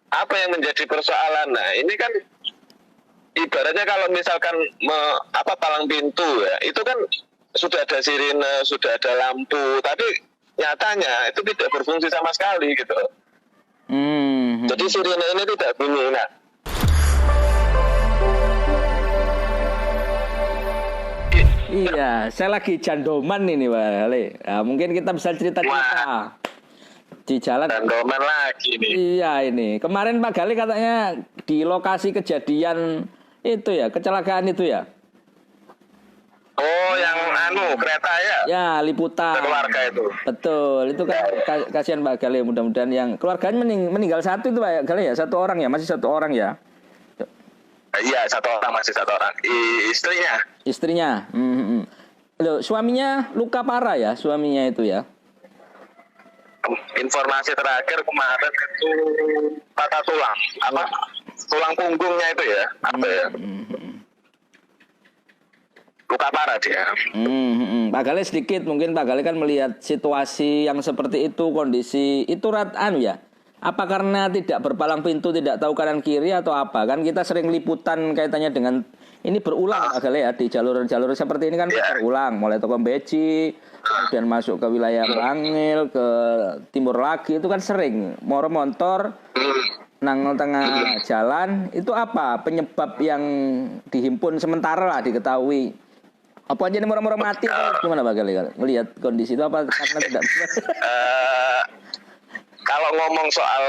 apa yang menjadi persoalan? Nah, ini kan ibaratnya kalau misalkan palang pintu ya, itu kan sudah ada sirine, sudah ada lampu, tapi nyatanya itu tidak berfungsi sama sekali gitu. Jadi sirine ini tidak bunyi. Nah, iya, saya lagi jandoman ini Pak Ale. Nah, mungkin kita bisa cerita-cerita di jalan. Jandoman lagi nih. Iya ini. Kemarin Pak Gali katanya di lokasi kejadian itu ya, kecelakaan itu ya. Oh, yang kereta ya? Ya, liputan. Keluarga itu. Betul, itu kan kasihan Pak Gali. Mudah-mudahan yang keluarganya meninggal satu itu Pak Gali ya, satu orang ya, masih satu orang ya. Iya, masih satu orang. Istrinya. Loh, suaminya luka parah ya, suaminya itu ya. Informasi terakhir kemarin itu patah tulang. Tulang punggungnya itu ya. Luka parah dia. Pak Gali sedikit, mungkin Pak Gali kan melihat situasi yang seperti itu, kondisi itu ya. Apa karena tidak berpalang pintu, tidak tahu kanan kiri atau apa? Kan kita sering liputan kaitannya dengan ini berulang Pak Gali ya, di jalur-jalur seperti ini kan berulang, mulai Toko Beci, kemudian masuk ke wilayah Bangil, ke timur lagi, itu kan sering motor nang tengah jalan. Itu apa penyebab yang dihimpun sementara lah diketahui? Apa aja murah-murah mati? Gimana Pak Gali melihat kondisi itu, apa karena tidak kalau ngomong soal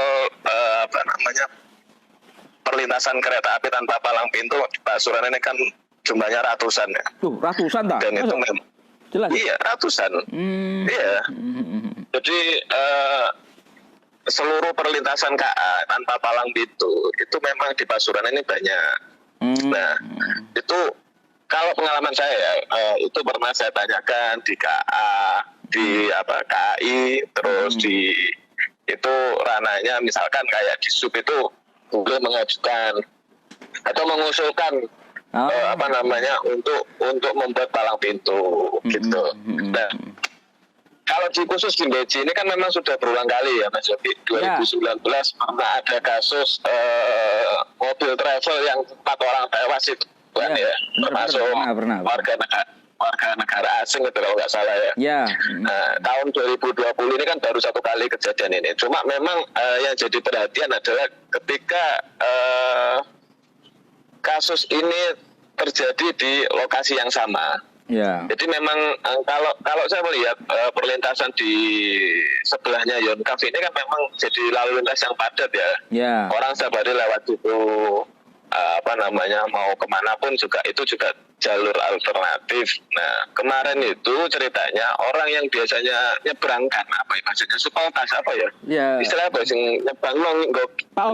perlintasan kereta api tanpa palang pintu, Pasuruan ini kan jumlahnya ratusan ya. Ratusan tak? Dan itu memang jelas. Iya, ratusan. Iya. Jadi seluruh perlintasan KA tanpa palang pintu itu memang di Pasuruan ini banyak. Nah, itu kalau pengalaman saya itu pernah saya tanyakan di KA, di KAI, terus di itu ranahnya misalkan kayak di sub itu boleh mengajukan atau mengusulkan untuk membuat palang pintu gitu. Nah, kalau khusus di Beci ini kan memang sudah berulang kali ya Mas Yogi. 2019 pernah ada kasus mobil travel yang 4 orang tewas itu kan ya, termasuk warga negara asing itu kalau nggak salah ya. Nah, tahun 2020 ini kan baru 1 kali kejadian ini. Cuma memang yang jadi perhatian adalah ketika kasus ini terjadi di lokasi yang sama. Jadi memang kalau saya melihat perlintasan di sebelahnya Yonkaf ini kan memang jadi lalu lintas yang padat ya. Orang setiap hari lewat situ mau kemanapun itu juga jalur alternatif. Nah, kemarin itu ceritanya orang yang biasanya nyebrangkan maksudnya supeltas istilah apa sih nyebrang Pak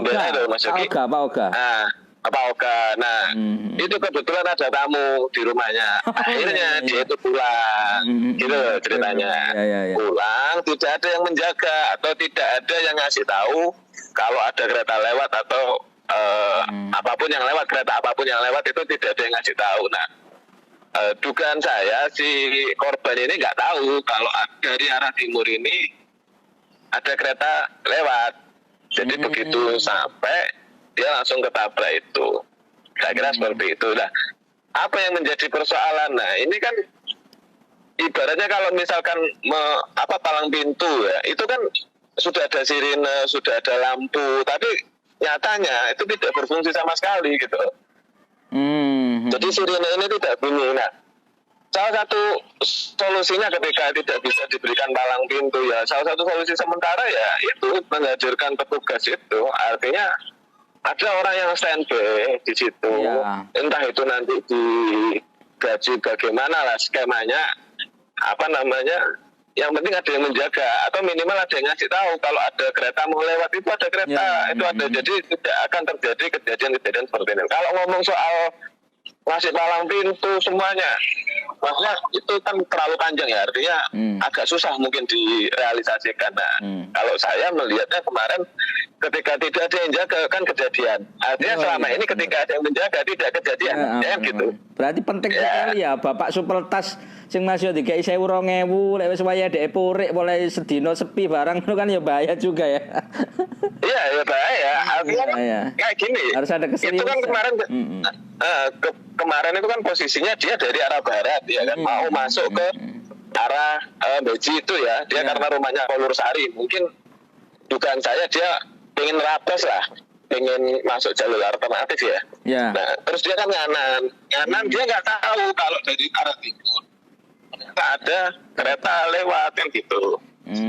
Oga. Nah, itu kebetulan ada tamu di rumahnya. Akhirnya dia itu pulang. Gitu ceritanya. Pulang, tidak ada yang menjaga atau tidak ada yang ngasih tahu kalau ada kereta lewat atau kereta apapun yang lewat itu tidak ada yang ngasih tahu. Nah, dugaan saya si korban ini nggak tahu kalau dari arah timur ini ada kereta lewat. Jadi begitu sampai dia langsung ketabrak itu. Saya kira seperti itu. Nah, apa yang menjadi persoalan? Nah, ini kan ibaratnya kalau misalkan palang pintu ya, itu kan sudah ada sirine, sudah ada lampu, tapi nyatanya itu tidak berfungsi sama sekali gitu. Jadi sirine ini tidak bunyi. Nah, salah satu solusinya ketika tidak bisa diberikan palang pintu ya, salah satu solusi sementara ya itu menghadirkan petugas itu. Artinya ada orang yang standby di situ. Entah itu nanti digaji bagaimana lah skemanya, yang penting ada yang menjaga atau minimal ada yang ngasih tahu kalau ada kereta mau lewat itu ada kereta itu ada. Jadi tidak akan terjadi kejadian-kejadian seperti ini. Kalau ngomong soal ngasih palang pintu semuanya, maksudnya itu kan terlalu panjang ya, artinya agak susah mungkin direalisasikan. Nah, kalau saya melihatnya kemarin ketika tidak ada yang jaga kan kejadian. Artinya selama ini ketika ada yang menjaga tidak kejadian, gitu. Berarti penting sekali ya Bapak supeltas sing masih dikai 1.000 lek wis waya dhek purik mulai sedino sepi barang itu kan ya bahaya juga ya. Iya, ya bahaya. artinya kan kayak gini. Harus ada keseriusan. Itu kan kemarin kemarin itu kan posisinya dia dari arah barat ya kan, mau masuk ke arah Beji itu ya. Dia karena rumahnya Kolur Sari, mungkin dugaan saya dia pengen rapes lah, pengen masuk jalur alternatif ya. Nah, terus dia kan nganan dia nggak tahu kalau dari arah timur ada kereta lewat kan gitu.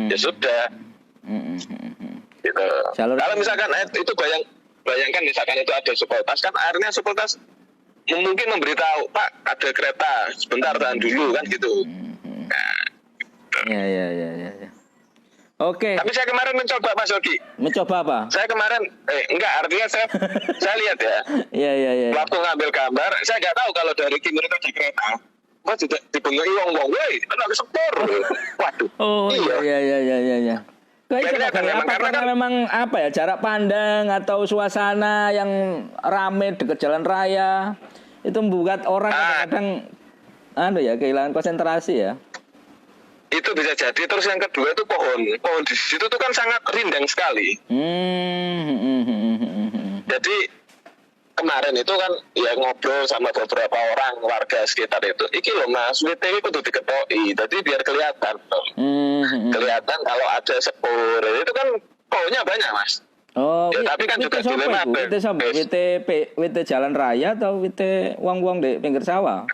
Ya sudah. Gitu. Kalau misalkan itu bayangkan misalkan itu ada supeltas, kan akhirnya supeltas mungkin memberitahu, Pak ada kereta, sebentar tahan dulu kan gitu. Ya. Oke. Tapi saya kemarin mencoba Mas Yogi. Mencoba apa? Saya kemarin enggak, artinya saya lihat ya. Iya. Waktu ngambil gambar, saya nggak tahu kalau dari timur itu ada kereta. Kok tidak dibengoi wong-wong, woi, kan ada sepur. Waduh. Oh iya. Karena memang apa ya, jarak pandang atau suasana yang ramai dekat jalan raya itu membuat orang kadang-kadang kehilangan konsentrasi ya. Itu bisa jadi. Terus yang kedua itu pohon di situ tuh kan sangat rindang sekali. Jadi kemarin itu kan ya ngobrol sama beberapa orang warga sekitar itu, iki loh Mas, WTW kudu diketoki, jadi biar kelihatan kalau ada sepur itu kan pohonnya banyak Mas. Oh ya, tapi kan juga dilematis. WT jalan raya atau WT wong-wong di pinggir sawah?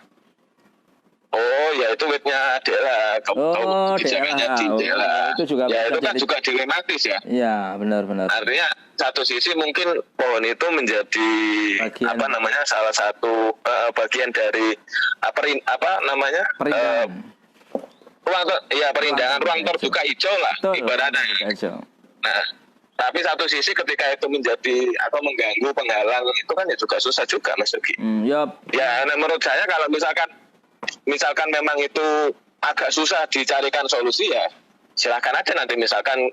Oh ya itu witnya Dela. Itu juga ya itu kan juga dilematis ya. Iya benar. Artinya satu sisi mungkin pohon itu menjadi salah satu bagian dari perindahan ruang terbuka hijau lah ibaratnya. Nah, tapi satu sisi ketika itu menjadi atau mengganggu penghalang itu kan ya juga susah juga Mas Yogi. Ya menurut saya kalau misalkan memang itu agak susah dicarikan solusi ya silakan aja nanti misalkan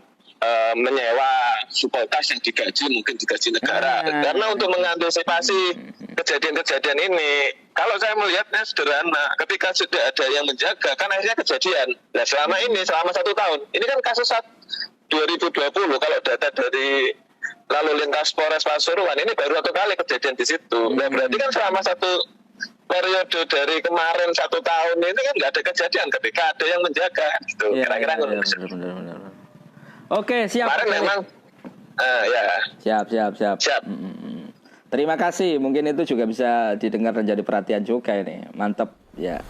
menyewa supeltas yang mungkin digaji negara karena untuk mengantisipasi kejadian-kejadian ini. Kalau saya melihatnya sederhana, ketika sudah ada yang menjaga kan akhirnya kejadian. Nah selama 1 tahun ini kan kasus 2020 kalau data dari lalu lintas Polres Pasuruan ini baru 1 kali kejadian di situ. Nah berarti kan selama periode dari kemarin 1 tahun ini kan nggak ada kejadian ketika ada yang menjaga gitu. Kira-kira benar. Oke, siap. Kemarin memang Siap. Terima kasih. Mungkin itu juga bisa didengar dan jadi perhatian juga ini. Mantap ya.